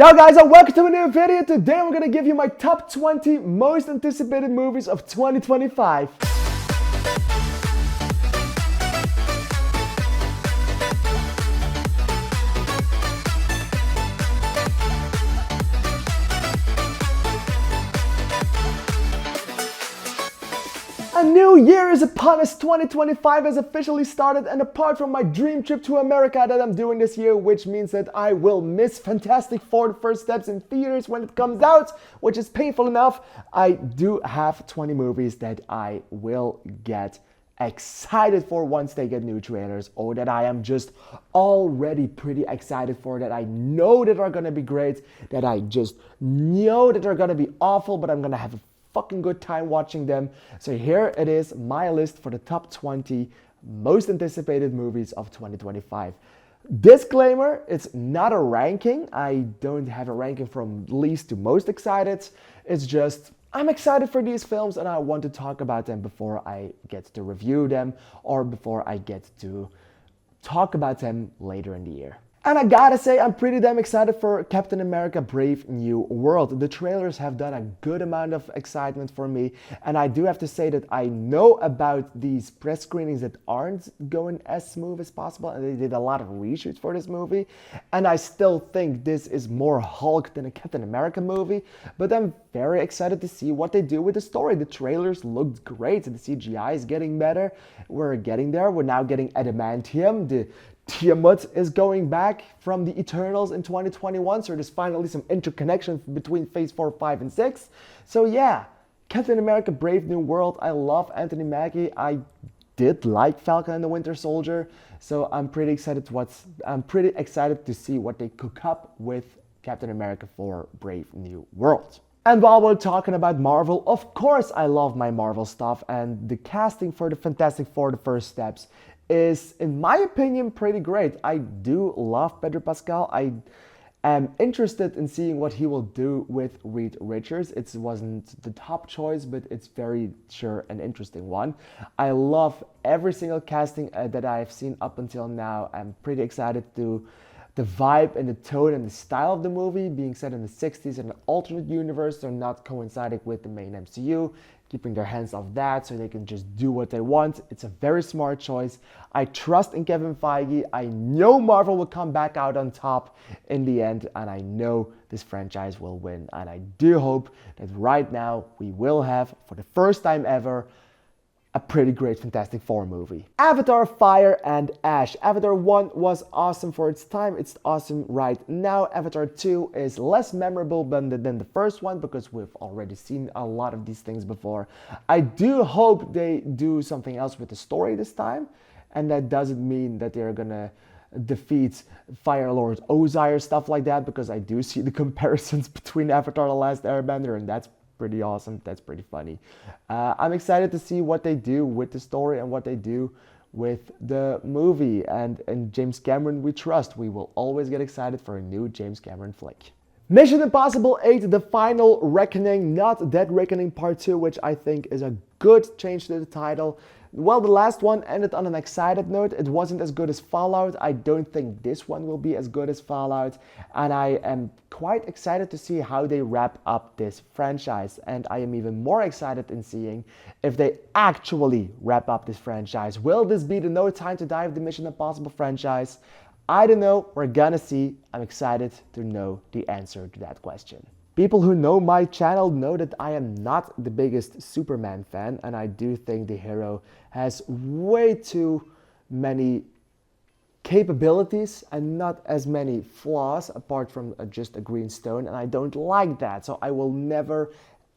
Yo guys, and welcome to a new video. Today I'm gonna give you my top 20 most anticipated movies of 2025. A new year is upon us. 2025 has officially started, and apart from my dream trip to America that I'm doing this year, which means that I will miss Fantastic Four: The First Steps in theaters when it comes out, which is painful enough, I do have 20 movies that I will get excited for once they get new trailers, or that I am just already pretty excited for, that I know that are gonna be great, that I just know that are gonna be awful, but I'm gonna have a fucking good time watching them. So here it is, my list for the top 20 most anticipated movies of 2025. Disclaimer, it's not a ranking. I don't have a ranking from least to most excited. It's just, I'm excited for these films and I want to talk about them before I get to review them or before I get to talk about them later in the year. And I gotta say, I'm pretty damn excited for Captain America: Brave New World. The trailers have done a good amount of excitement for me, and I do have to say that I know about these press screenings that aren't going as smooth as possible, and they did a lot of reshoots for this movie, and I still think this is more Hulk than a Captain America movie, but I'm very excited to see what they do with the story. The trailers looked great, and the CGI is getting better. We're getting there. We're now getting adamantium. The Tiamat is going back from the Eternals in 2021, so there's finally some interconnection between Phase 4, 5, and 6. So yeah, Captain America: Brave New World. I love Anthony Mackie. I did like Falcon and the Winter Soldier, so I'm pretty excited to see what they cook up with Captain America for Brave New World. And while we're talking about Marvel, of course I love my Marvel stuff, and the casting for the Fantastic Four: The First Steps is, in my opinion, pretty great. I do love Pedro Pascal. I am interested in seeing what he will do with Reed Richards. It wasn't the top choice, but it's very sure an interesting one. I love every single casting that I've seen up until now. I'm pretty excited to the vibe and the tone and the style of the movie being set in the 60s in an alternate universe. They're not coinciding with the main MCU, keeping their hands off that so they can just do what they want. It's a very smart choice. I trust in Kevin Feige. I know Marvel will come back out on top in the end, and I know this franchise will win. And I do hope that right now we will have, for the first time ever, a pretty great Fantastic Four movie. Avatar: Fire and Ash. Avatar 1 was awesome for its time. It's awesome right now. Avatar 2 is less memorable than the first one because we've already seen a lot of these things before. I do hope they do something else with the story this time, and that doesn't mean that they're gonna defeat Fire Lord Ozai or stuff like that, because I do see the comparisons between Avatar: The Last Airbender, and that's pretty awesome. That's pretty funny. I'm excited to see what they do with the story and what they do with the movie. And James Cameron we trust. We will always get excited for a new James Cameron flick. Mission Impossible 8: The Final Reckoning, not Dead Reckoning Part 2, which I think is a good change to the title. Well, the last one ended on an excited note. It wasn't as good as Fallout. I don't think this one will be as good as Fallout. And I am quite excited to see how they wrap up this franchise. And I am even more excited in seeing if they actually wrap up this franchise. Will this be the No Time to Die of the Mission Impossible franchise? I don't know. We're gonna see. I'm excited to know the answer to that question. People who know my channel know that I am not the biggest Superman fan, and I do think the hero has way too many capabilities and not as many flaws apart from just a green stone, and I don't like that. So I will never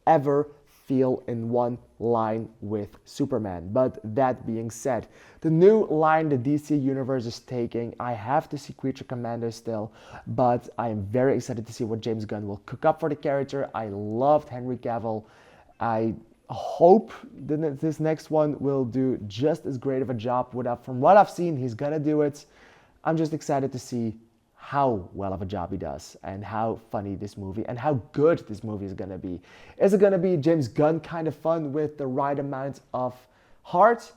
ever feel in one line with Superman. But that being said, the new line the DC Universe is taking, I have to see Creature Commander still, but I am very excited to see what James Gunn will cook up for the character. I loved Henry Cavill. I hope that this next one will do just as great of a job. From what I've seen, he's gonna do it. I'm just excited to see how well of a job he does and how funny this movie and how good this movie is gonna be. Is it gonna be James Gunn kind of fun with the right amount of heart?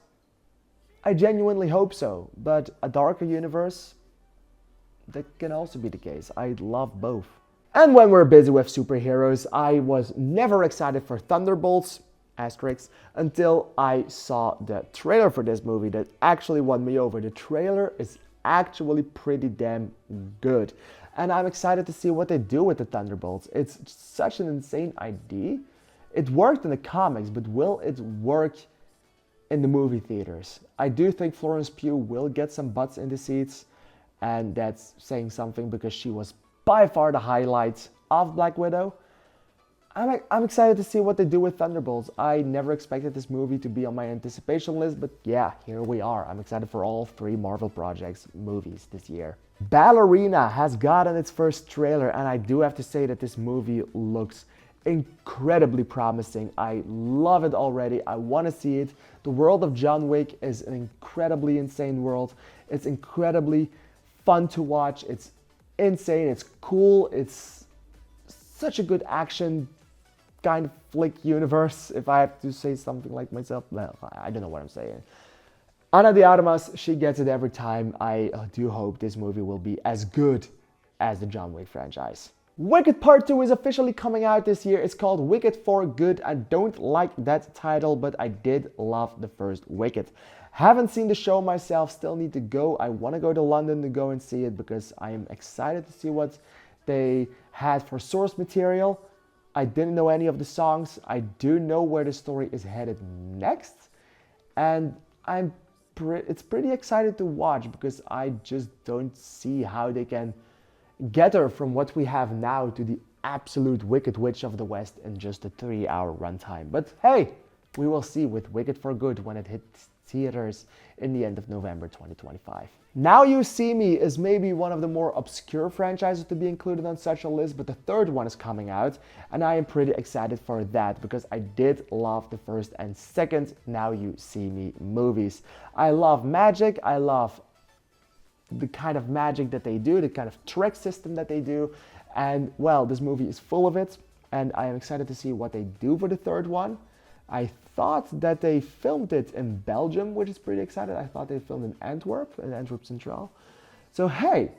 I genuinely hope so, but a darker universe, that can also be the case. I love both. And when we're busy with superheroes, I was never excited for Thunderbolts, asterisks, until I saw the trailer for this movie that actually won me over. The trailer is actually pretty damn good. And I'm excited to see what they do with the Thunderbolts. It's such an insane idea. It worked in the comics, but will it work in the movie theaters? I do think Florence Pugh will get some butts in the seats, and that's saying something because she was by far the highlight of Black Widow. I'm excited to see what they do with Thunderbolts. I never expected this movie to be on my anticipation list, but yeah, here we are. I'm excited for all 3 Marvel Projects movies this year. Ballerina has gotten its first trailer, and I do have to say that this movie looks incredibly promising. I love it already. I want to see it. The world of John Wick is an incredibly insane world. It's incredibly fun to watch. It's insane. It's cool. It's such a good action kind of flick universe, if I have to say something like myself. Well, I don't know what I'm saying. Ana de Armas, she gets it every time. I do hope this movie will be as good as the John Wick franchise. Wicked Part 2 is officially coming out this year. It's called Wicked for Good. I don't like that title, but I did love the first Wicked. Haven't seen the show myself, still need to go. I want to go to London to go and see it because I am excited to see what they had for source material. I didn't know any of the songs. I do know where the story is headed next. And it's pretty excited to watch because I just don't see how they can get her from what we have now to the absolute Wicked Witch of the West in just a 3-hour runtime. But hey, we will see with Wicked for Good when it hits theaters in the end of November 2025. Now You See Me is maybe one of the more obscure franchises to be included on such a list, but the third one is coming out, and I am pretty excited for that because I did love the first and second Now You See Me movies. I love magic, I love the kind of magic that they do, the kind of trick system that they do, and well, this movie is full of it, and I am excited to see what they do for the third one. I thought that they filmed it in Belgium, which is pretty exciting. I thought they filmed in Antwerp Central. So hey,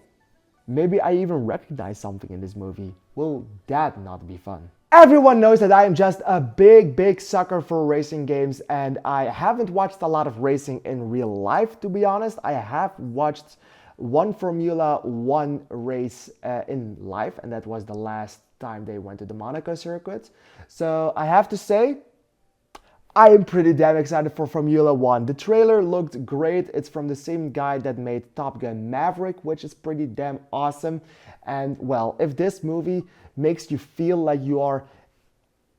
maybe I even recognize something in this movie. Will that not be fun? Everyone knows that I am just a big sucker for racing games, and I haven't watched a lot of racing in real life, to be honest. I have watched one Formula One race in life, and that was the last time they went to the Monaco circuit. So I have to say, I am pretty damn excited for Formula One. The trailer looked great. It's from the same guy that made Top Gun Maverick, which is pretty damn awesome. And well, if this movie makes you feel like you are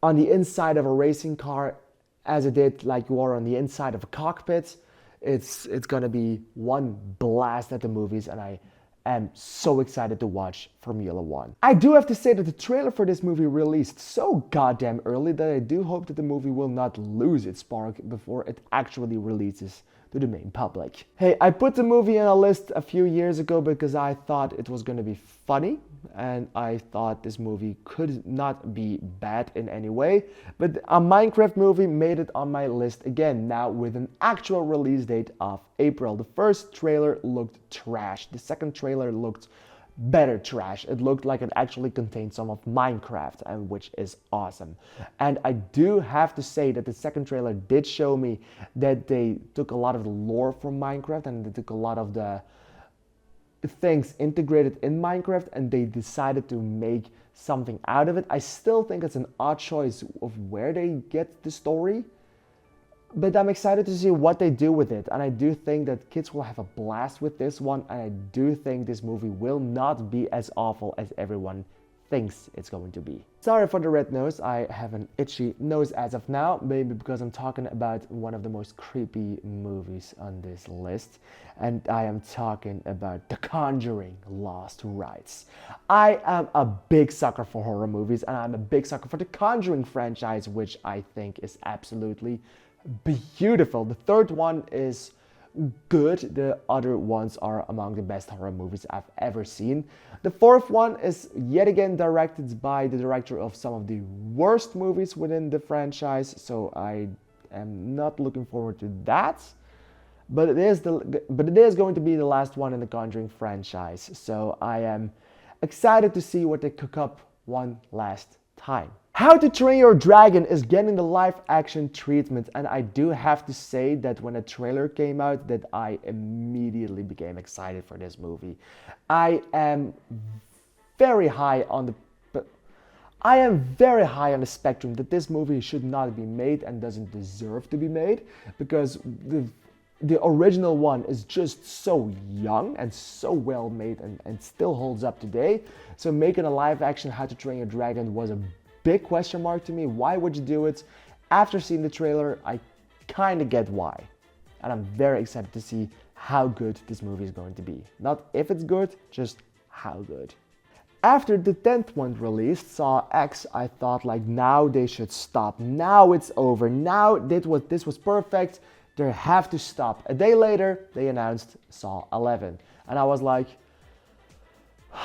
on the inside of a racing car as it did like you are on the inside of a cockpit, it's gonna be one blast at the movies, and I am so excited to watch Formula One. I do have to say that the trailer for this movie released so goddamn early that I do hope that the movie will not lose its spark before it actually releases to the main public. Hey, I put the movie on a list a few years ago because I thought it was gonna be funny, and I thought this movie could not be bad in any way, but a Minecraft movie made it on my list again, now with an actual release date of April. The first trailer looked trash. The second trailer looked better trash. It looked like it actually contained some of Minecraft, and which is awesome. And I do have to say that the second trailer did show me that they took a lot of the lore from Minecraft, and they took a lot of the things integrated in Minecraft, and they decided to make something out of it. I still think it's an odd choice of where they get the story, but I'm excited to see what they do with it, and I do think that kids will have a blast with this one, and I do think this movie will not be as awful as everyone thinks it's going to be. Sorry for the red nose, I have an itchy nose as of now, maybe because I'm talking about one of the most creepy movies on this list, and I am talking about The Conjuring: Lost Rites. I am a big sucker for horror movies, and I'm a big sucker for the Conjuring franchise, which I think is absolutely beautiful. The third one is good. The other ones are among the best horror movies I've ever seen. The fourth one is yet again directed by the director of some of the worst movies within the franchise, so I am not looking forward to that. But it is going to be the last one in the Conjuring franchise, so I am excited to see what they cook up one last time. How to Train Your Dragon is getting the live action treatment, and I do have to say that when a trailer came out that I immediately became excited for this movie. I am very high on the spectrum that this movie should not be made and doesn't deserve to be made, because the original one is just so young and so well made and still holds up today. So making a live action How to Train Your Dragon was a big question mark to me. Why would you do it? After seeing the trailer, I kind of get why. And I'm very excited to see how good this movie is going to be. Not if it's good, just how good. After the 10th one released, Saw X, I thought like now they should stop. Now it's over. Now this was perfect. They have to stop. A day later, they announced Saw 11. And I was like,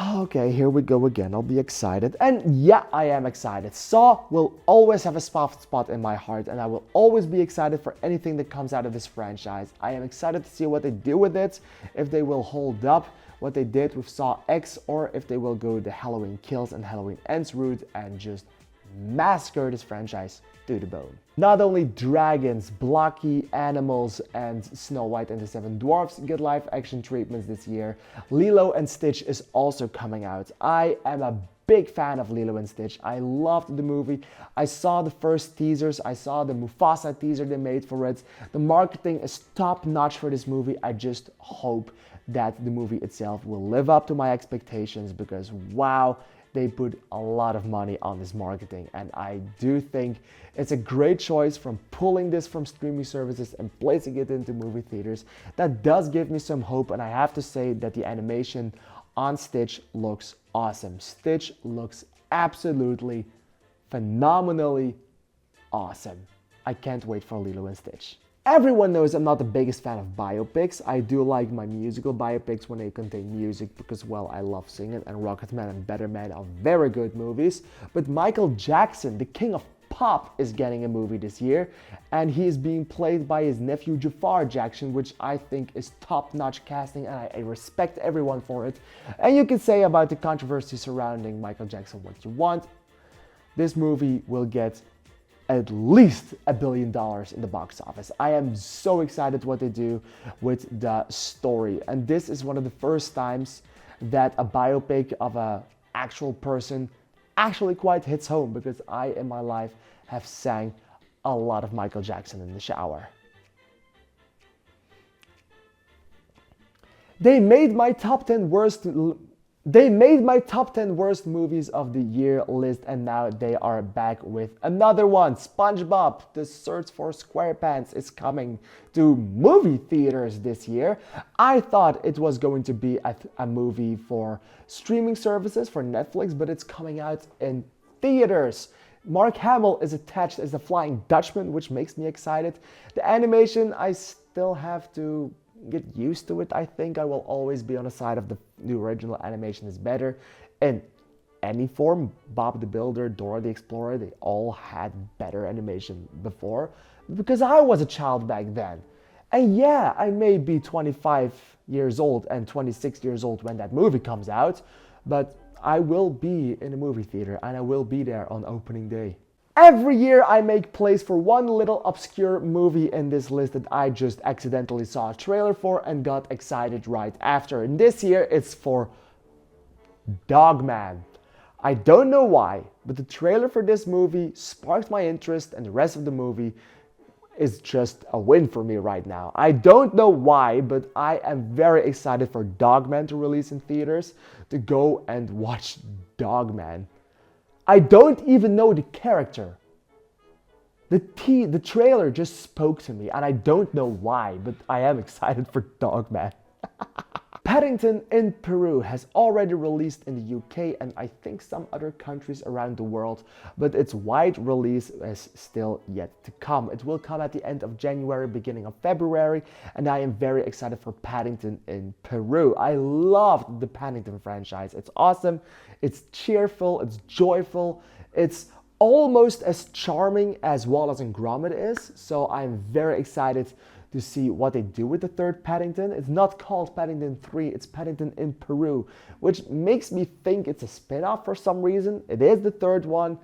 okay, here we go again. I'll be excited. And yeah, I am excited. Saw will always have a soft spot in my heart, and I will always be excited for anything that comes out of this franchise. I am excited to see what they do with it, if they will hold up what they did with Saw X, or if they will go the Halloween Kills and Halloween Ends route and just massacre this franchise to the bone. Not only dragons, blocky animals, and Snow White and the Seven Dwarfs get live action treatments this year, Lilo and Stitch is also coming out. I am a big fan of Lilo and Stitch. I loved the movie. I saw the first teasers. I saw the Mufasa teaser they made for it. The marketing is top notch for this movie. I just hope that the movie itself will live up to my expectations, because wow, they put a lot of money on this marketing, and I do think it's a great choice from pulling this from streaming services and placing it into movie theaters. That does give me some hope, and I have to say that the animation on Stitch looks awesome. Stitch looks absolutely phenomenally awesome. I can't wait for Lilo and Stitch. Everyone knows I'm not the biggest fan of biopics. I do like my musical biopics when they contain music because, well, I love singing, and Rocketman and Better Man are very good movies. But Michael Jackson, the king of pop, is getting a movie this year, and he is being played by his nephew Jafar Jackson, which I think is top-notch casting, and I respect everyone for it. And you can say about the controversy surrounding Michael Jackson what you want. This movie will get at least $1 billion in the box office. I am so excited what they do with the story. And this is one of the first times that a biopic of an actual person actually quite hits home, because I, in my life, have sang a lot of Michael Jackson in the shower. They made my top 10 worst movies of the year list, and now they are back with another one. SpongeBob: The Search for SquarePants is coming to movie theaters this year. I thought it was going to be a movie for streaming services, for Netflix, but it's coming out in theaters. Mark Hamill is attached as the Flying Dutchman, which makes me excited. The animation, I still have to get used to it. I think I will always be on the side of the original animation is better. In any form, Bob the Builder, Dora the Explorer, they all had better animation before, because I was a child back then. And yeah, I may be 25 years old and 26 years old when that movie comes out, but I will be in a movie theater, and I will be there on opening day. Every year I make place for one little obscure movie in this list that I just accidentally saw a trailer for and got excited right after. And this year it's for Dogman. I don't know why, but the trailer for this movie sparked my interest, and the rest of the movie is just a win for me right now. I don't know why, but I am very excited for Dogman to release in theaters, to go and watch Dogman. I don't even know the character. The trailer just spoke to me, and I don't know why, but I am excited for Dogman. Paddington in Peru has already released in the UK and I think some other countries around the world, but its wide release is still yet to come. It will come at the end of January, beginning of February, and I am very excited for Paddington in Peru. I loved the Paddington franchise. It's awesome, it's cheerful, it's joyful, it's almost as charming as Wallace and Gromit is, so I'm very excited to see what they do with the third Paddington. It's not called Paddington 3, it's Paddington in Peru, which makes me think it's a spin-off for some reason. It is the third one.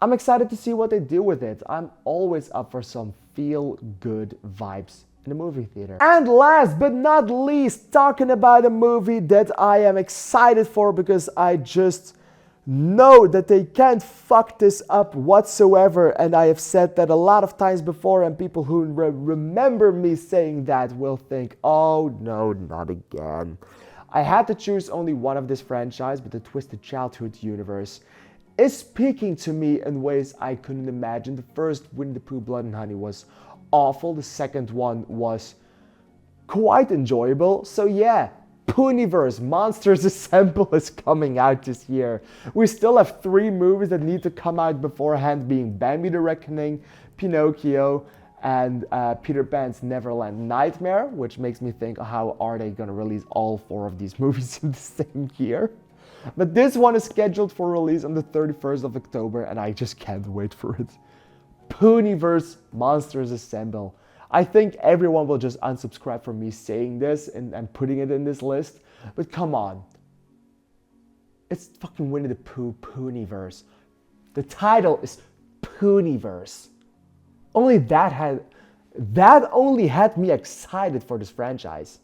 I'm excited to see what they do with it. I'm always up for some feel-good vibes in a movie theater. And last but not least, talking about a movie that I am excited for because I just know that they can't fuck this up whatsoever, and I have said that a lot of times before, and people who remember me saying that will think, oh no, not again. I had to choose only one of this franchise, but the Twisted Childhood universe is speaking to me in ways I couldn't imagine. The first Winnie the Pooh Blood and Honey was awful, the second one was quite enjoyable, so yeah. Pooniverse, Monsters Assemble is coming out this year. We still have 3 movies that need to come out beforehand, being Bambi the Reckoning, Pinocchio, and Peter Pan's Neverland Nightmare, which makes me think, how are they going to release all 4 of these movies in the same year? But this one is scheduled for release on the 31st of October, and I just can't wait for it. Pooniverse, Monsters Assemble. I think everyone will just unsubscribe from me saying this and putting it in this list. But come on. It's fucking Winnie the Pooh Pooniverse. The title is Pooniverse. That only had me excited for this franchise.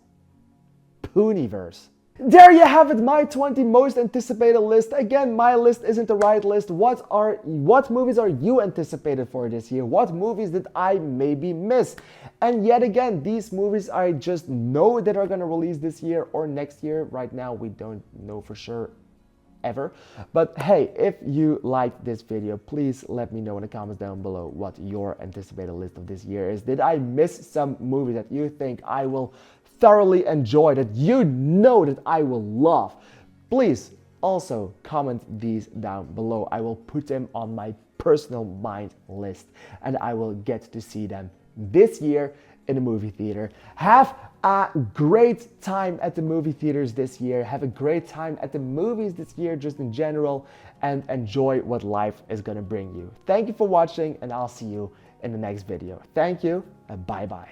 Pooniverse. There you have it, my 20 most anticipated list. Again, my list isn't the right list. What movies are you anticipated for this year? What movies did I maybe miss? And yet again, these movies I just know that are going to release this year or next year. Right now, we don't know for sure ever. But hey, if you liked this video, please let me know in the comments down below what your anticipated list of this year is. Did I miss some movies that you think I will thoroughly enjoy, that you know that I will love? Please also comment these down below. I will put them on my personal mind list and I will get to see them this year in a movie theater. Have a great time at the movie theaters this year. Have a great time at the movies this year just in general, and enjoy what life is gonna bring you. Thank you for watching, and I'll see you in the next video. Thank you and bye bye.